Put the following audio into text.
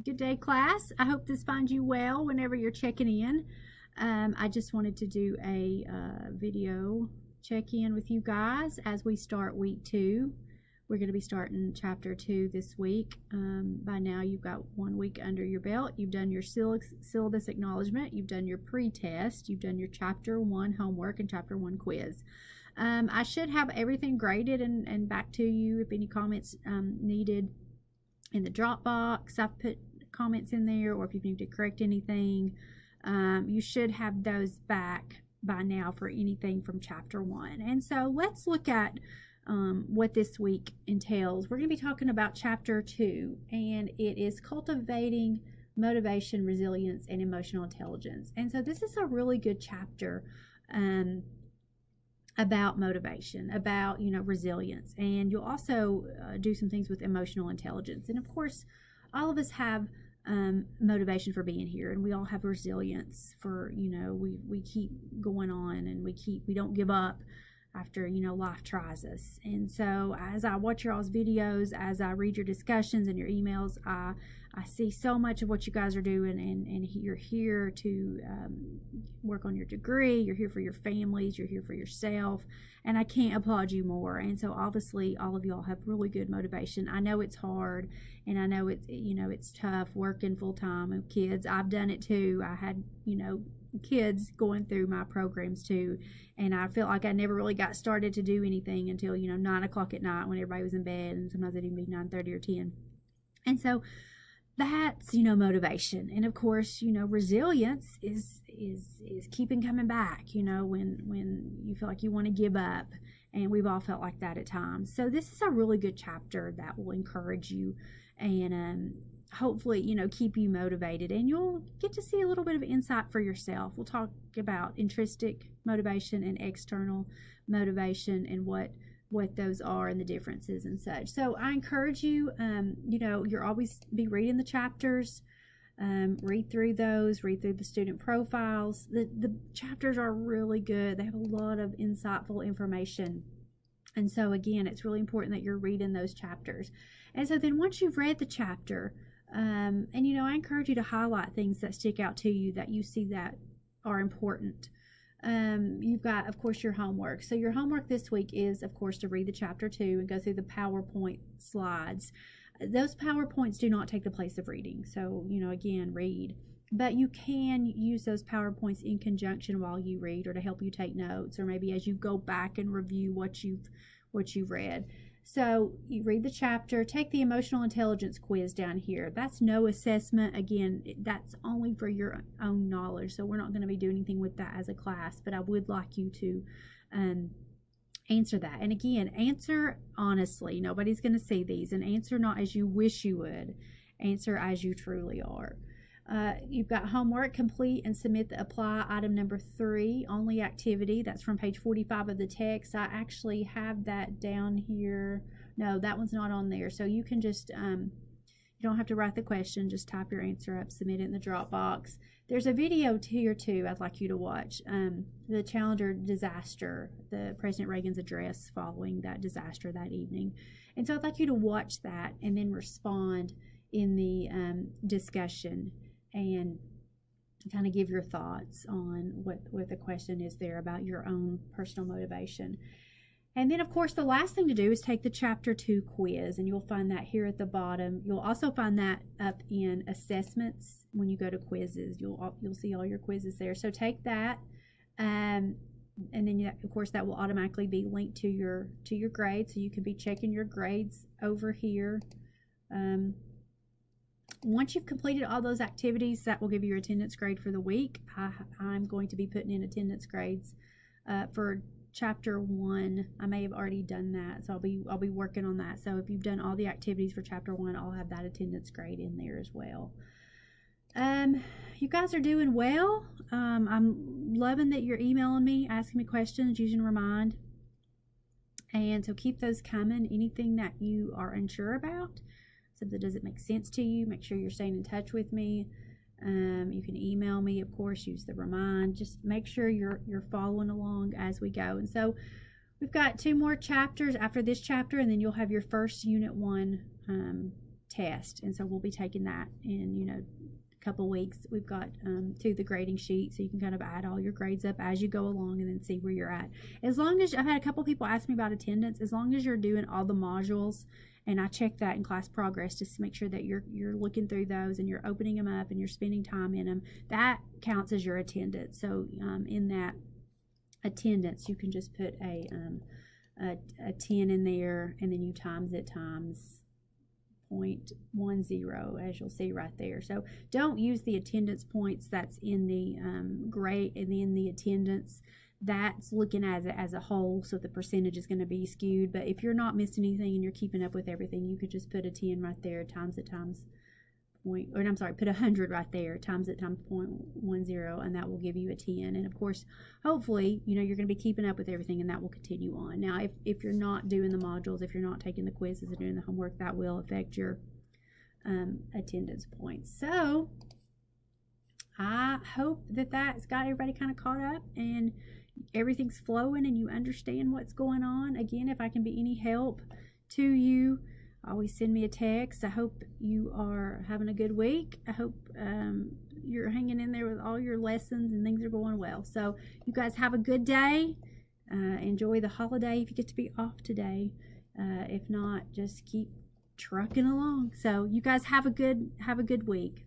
Good day, class. I hope this finds you well whenever you're checking in. I just wanted to do a video check-in with you guys as we start week 2. We're going to be starting chapter 2 this week. By now, you've got 1 week under your belt. You've done your syllabus acknowledgement. You've done your pre-test. You've done your chapter 1 homework and chapter 1 quiz. I should have everything graded and back to you if any comments needed in the Dropbox. I've put comments in there, or if you need to correct anything, you should have those back by now for anything from chapter 1. And so let's look at what this week entails. We're going to be talking about chapter 2, and it is cultivating motivation, resilience, and emotional intelligence. And so this is a really good chapter about motivation, about resilience, and you'll also do some things with emotional intelligence. And of course, all of us have motivation for being here, and we all have resilience for we keep going on, and we don't give up after life tries us. And so as I watch your all's videos, as I read your discussions and your emails, I see so much of what you guys are doing, and you're here to work on your degree, you're here for your families, you're here for yourself, and I can't applaud you more. And so obviously all of y'all have really good motivation. I know it's hard, and I know it's tough working full-time with kids. I've done it too. I had kids going through my programs too, and I felt like I never really got started to do anything until 9 o'clock at night when everybody was in bed, and sometimes it'd even be 9:30 or 10. And so that's motivation. And of course resilience is keeping coming back when you feel like you want to give up, and we've all felt like that at times. So this is a really good chapter that will encourage you and hopefully keep you motivated, and you'll get to see a little bit of insight for yourself. We'll talk about intrinsic motivation and external motivation, and what those are and the differences and such. So I encourage you, you're always be reading the chapters, read through those, read through the student profiles. The chapters are really good. They have a lot of insightful information. And so again, it's really important that you're reading those chapters. And so then once you've read the chapter, and I encourage you to highlight things that stick out to you that you see that are important. You've got, of course, your homework. So your homework this week is, of course, to read the chapter 2 and go through the PowerPoint slides. Those PowerPoints do not take the place of reading. So, again, read. But you can use those PowerPoints in conjunction while you read, or to help you take notes, or maybe as you go back and review what you've read. So you read the chapter, take the emotional intelligence quiz down here. That's no assessment. Again, that's only for your own knowledge. So we're not going to be doing anything with that as a class, but I would like you to answer that. And again, answer honestly. Nobody's going to see these. And answer not as you wish you would. Answer as you truly are. You've got homework, complete and submit the apply item number 3 only activity. That's from page 45 of the text. I actually have that down here. No, that one's not on there. So you can just you don't have to write the question, just type your answer up, submit it in the Dropbox. There's a video here too I'd like you to watch. The Challenger disaster, the President Reagan's address following that disaster that evening. And so I'd like you to watch that and then respond in the discussion, and kind of give your thoughts on what the question is there about your own personal motivation. And then, of course, the last thing to do is take the chapter 2 quiz, and you'll find that here at the bottom. You'll also find that up in assessments when you go to quizzes. You'll see all your quizzes there. So take that, and then of course that will automatically be linked to your grades, so you can be checking your grades over here. Once you've completed all those activities, that will give you your attendance grade for the week. I'm going to be putting in attendance grades for chapter 1. I may have already done that, so I'll be working on that. So if you've done all the activities for chapter 1, I'll have that attendance grade in there as well. You guys are doing well. I'm loving that you're emailing me, asking me questions, using Remind. And so keep those coming. Anything that you are unsure about, something that doesn't make sense to you, make sure you're staying in touch with me. You can email me, of course, use the Remind. Just make sure you're following along as we go. And so we've got 2 more chapters after this chapter, and then you'll have your first Unit 1 test. And so we'll be taking that in, a couple weeks. We've got to the grading sheet, so you can kind of add all your grades up as you go along and then see where you're at. As long as, I've had a couple people ask me about attendance, as long as you're doing all the modules, and I check that in class progress just to make sure that you're looking through those and you're opening them up and you're spending time in them, that counts as your attendance. So in that attendance, you can just put a 10 in there, and then you times it times 0.10, as you'll see right there. So don't use the attendance points that's in the grade and in the attendance. That's looking at it as a whole, so the percentage is going to be skewed. But if you're not missing anything and you're keeping up with everything, you could just put a 10 right there, times it times put 100 right there, times it times 0.10, and that will give you a 10. And of course, hopefully, you're going to be keeping up with everything, and that will continue on. Now, if you're not doing the modules, if you're not taking the quizzes and doing the homework, that will affect your attendance points. So I hope that's got everybody kind of caught up and everything's flowing and you understand what's going on. Again, if I can be any help to you, always send me a text. I hope you are having a good week. I hope you're hanging in there with all your lessons and things are going well. So you guys have a good day. Enjoy the holiday if you get to be off today. If not, just keep trucking along. So you guys have a good week.